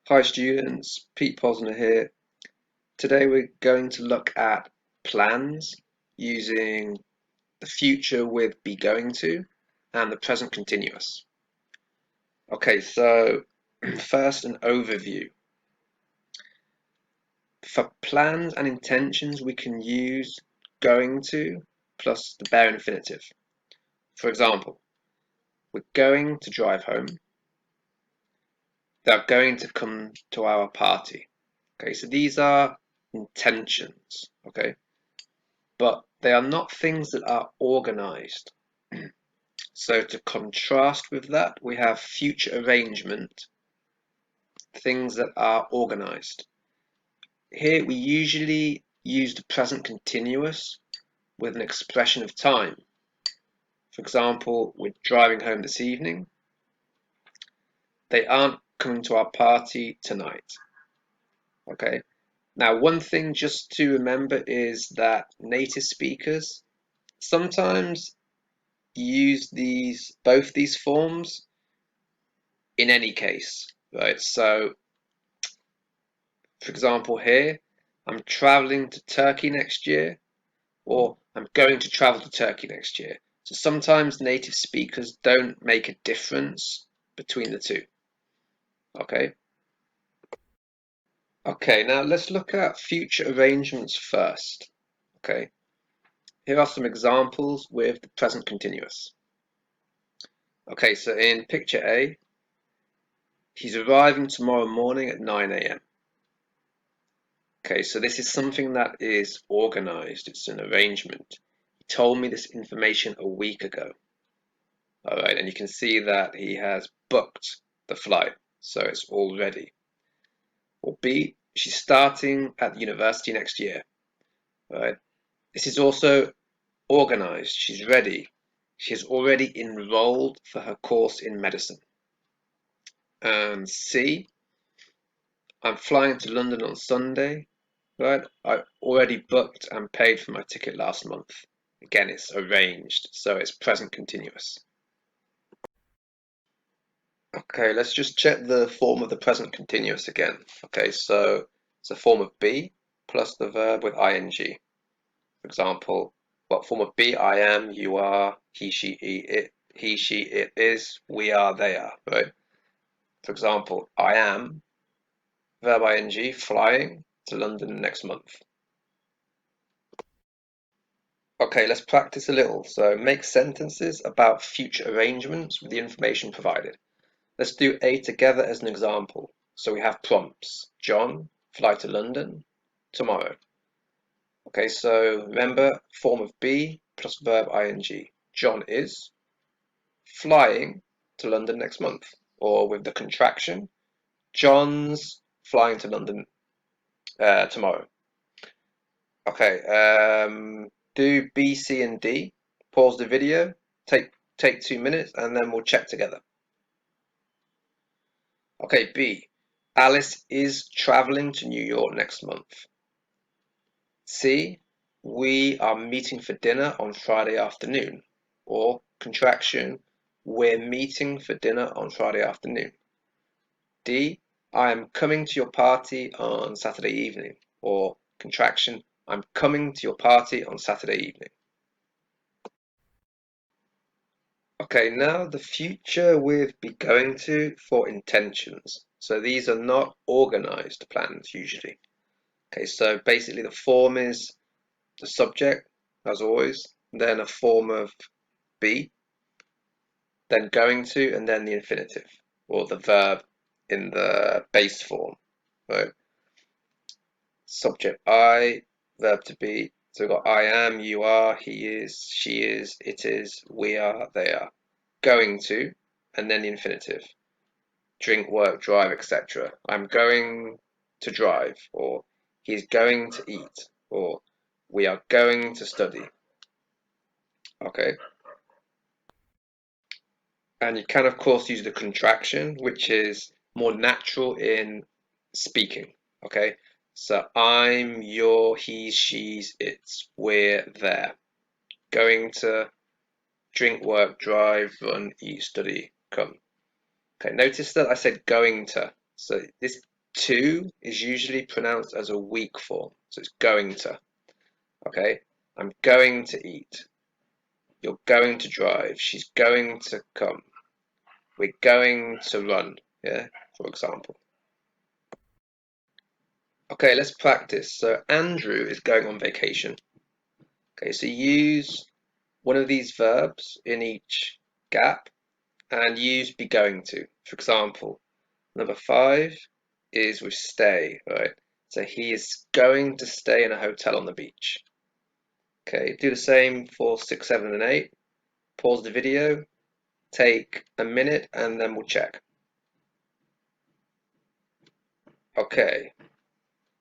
Hi students, Pete Posner here. Today we're going to look at plans using the future with be going to and the present continuous. Okay, so first an overview. For plans and intentions we can use going to plus the bare infinitive. For example, we're going to drive home. They're going to come to our party. Okay, so these are intentions. Okay. But they are not things that are organized. So to contrast with that, we have future arrangement, things that are organized. Here we usually use the present continuous with an expression of time. For example, we're driving home this evening. They aren't coming to our party tonight. Okay. Now, one thing just to remember is that native speakers sometimes use both these forms in any case, right? So, for example, here, I'm traveling to Turkey next year, or I'm going to travel to Turkey next year. So sometimes native speakers don't make a difference between the two. Okay. Okay, now let's look at future arrangements first. Okay. Here are some examples with the present continuous. Okay, so in picture A, he's arriving tomorrow morning at 9 a.m. Okay, so this is something that is organized. It's an arrangement. He told me this information a week ago. All right, and you can see that he has booked the flight, so it's all ready. Or B, she's starting at the university next year. All right, this is also organized. She's ready. She has already enrolled for her course in medicine. And C, I'm flying to London on Sunday. Right, I already booked and paid for my ticket last month. Again, it's arranged, so it's present continuous. Okay, let's just check the form of the present continuous again. Okay, so it's a form of be plus the verb with ing. For example, what form of be? I am, you are, he, she, it is, we are, they are, right? For example, I am, verb ing, flying to London next month. Okay, let's practice a little. So make sentences about future arrangements with the information provided. Let's do A together as an example. So we have prompts. John, fly to London tomorrow. Okay, so remember form of be plus verb ing. John is flying to London next month. Or with the contraction, John's flying to London tomorrow. Okay, do B, C, and D. Pause the video, take 2 minutes, and then we'll check together. Okay, B. Alice is traveling to New York next month. C. We are meeting for dinner on Friday afternoon. Or contraction, we're meeting for dinner on Friday afternoon. D. I am coming to your party on Saturday evening. Or contraction, I'm coming to your party on Saturday evening. Okay, now the future with be going to for intentions. So these are not organized plans usually. Okay, so basically the form is the subject, as always, then a form of be, then going to, and then the infinitive, or the verb in the base form. Right? Subject I, verb to be. So we've got I am, you are, he is, she is, it is, we are, they are. Going to, and then the infinitive. Drink, work, drive, etc. I'm going to drive, or he's going to eat, or we are going to study. Okay. And you can, of course, use the contraction, which is more natural in speaking. Okay. So I'm, you're, he's, she's, it's, we're, there. Going to drink, work, drive, run, eat, study, come. Okay. Notice that I said going to. So this To is usually pronounced as a weak form, so it's going to. Okay, I'm going to eat. You're going to drive. She's going to come. We're going to run. Yeah, for example. Okay, let's practice. So Andrew is going on vacation. Okay, so use one of these verbs in each gap and use be going to. For example, number 5 is with stay, right? So he is going to stay in a hotel on the beach. Okay, do the same for 6, 7, and 8. Pause the video, take a minute, and then we'll check. Okay,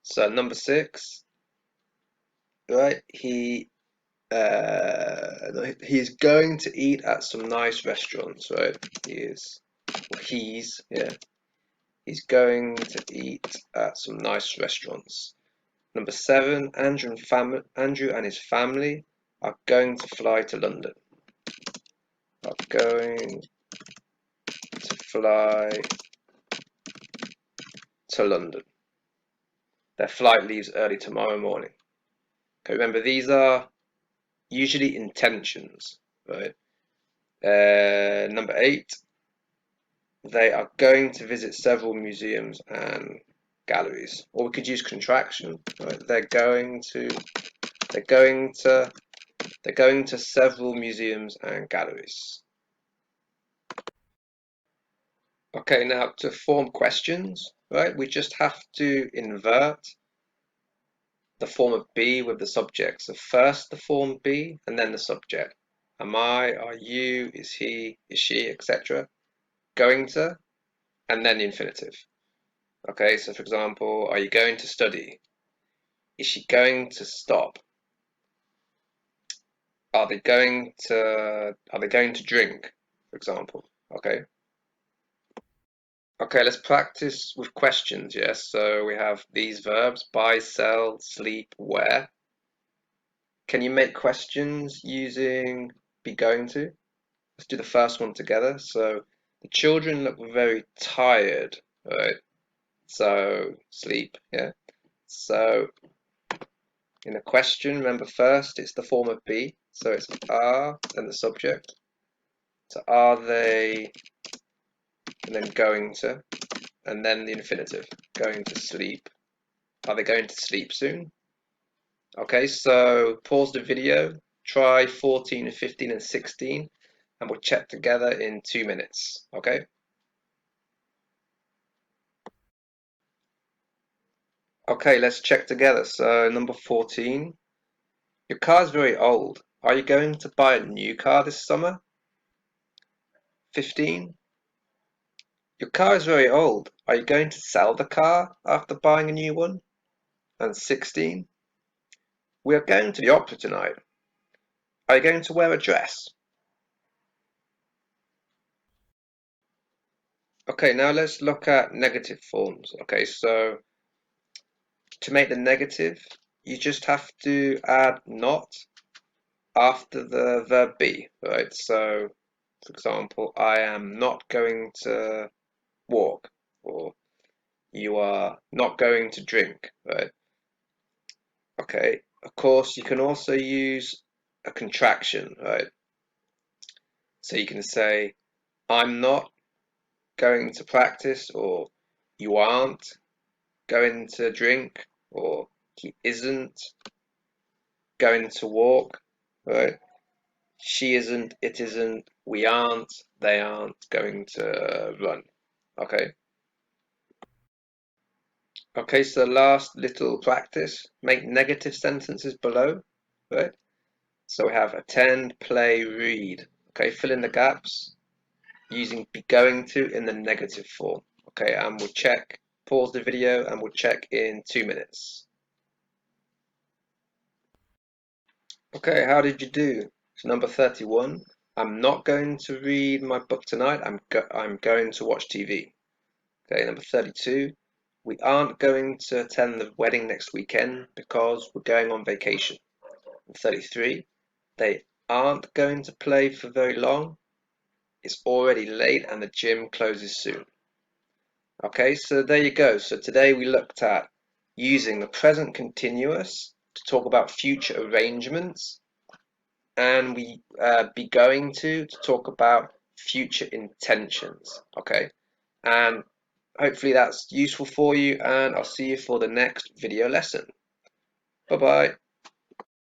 so number 6, right? He's going to eat at some nice restaurants, right? He's going to eat at some nice restaurants. Number 7, Andrew and his family are going to fly to London. Are going to fly to London. Their flight leaves early tomorrow morning. Okay, remember these are usually intentions, right? Number 8, they are going to visit several museums and galleries. Or we could use contraction, right? They're going to several museums and galleries. Okay, now to form questions, right? We just have to invert the form of be with the subject. So first the form be and then the subject. Am I, are you, is he, is she, etc. Going to, and then the infinitive. Okay, so for example, are you going to study? Is she going to stop? Are they going to drink, for example? Okay. Okay, let's practice with questions, yes? So we have these verbs, buy, sell, sleep, wear. Can you make questions using be going to? Let's do the first one together. So the children look very tired, right? So sleep, yeah. So in a question, remember first it's the form of be. So it's are and the subject. So are they and then going to and then the infinitive. Going to sleep. Are they going to sleep soon? Okay, so pause the video, try 14 and 15 and 16 and we'll check together in 2 minutes, okay? Okay, let's check together. So number 14, your car is very old. Are you going to buy a new car this summer? 15, your car is very old. Are you going to sell the car after buying a new one? And 16, we are going to the opera tonight. Are you going to wear a dress? Okay, now let's look at negative forms. Okay, so to make the negative, you just have to add not after the verb be, right? So, for example, I am not going to walk, or you are not going to drink, right? Okay, of course, you can also use a contraction, right? So you can say, I'm not going to practice, or you aren't going to drink, or he isn't going to walk, right? She isn't, it isn't, we aren't, they aren't going to run. Okay. Okay, so last little practice. Make negative sentences below, right? So we have attend, play, read. Okay, fill in the gaps using be going to in the negative form. Okay, and we'll check, pause the video and we'll check in 2 minutes. Okay, how did you do? So number 31, I'm not going to read my book tonight. I'm going to watch TV. Okay, number 32, we aren't going to attend the wedding next weekend because we're going on vacation. And 33, they aren't going to play for very long. It's already late and the gym closes soon. Okay, so there you go. So today we looked at using the present continuous to talk about future arrangements, and we be going to talk about future intentions. Okay, and hopefully that's useful for you, and I'll see you for the next video lesson. Bye bye.